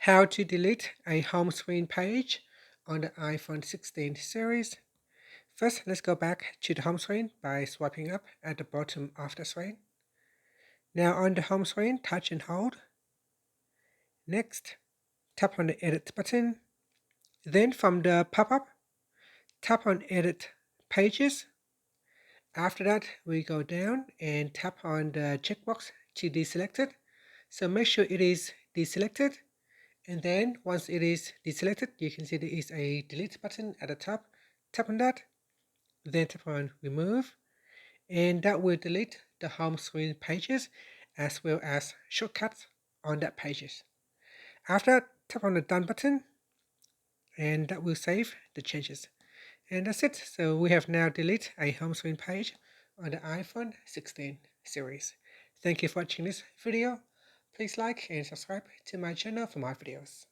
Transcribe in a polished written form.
How to delete a home screen page on the iPhone 16 series. First, let's go back to the home screen by swiping up at the bottom of the screen. Now on the home screen, touch and hold. Next, tap on the Edit button. Then from the pop-up, tap on Edit Pages. After that, we go down and tap on the checkbox to deselect it. So make sure it is deselected. And then once it is deselected, you can see there is a delete button at the top. Tap on that, then tap on remove, and that will delete the home screen pages as well as shortcuts on that pages. After that, tap on the done button, and that will save the changes. And that's it. So we have now deleted a home screen page on the iPhone 16 series. Thank you for watching this video. Please like and subscribe to my channel for more videos.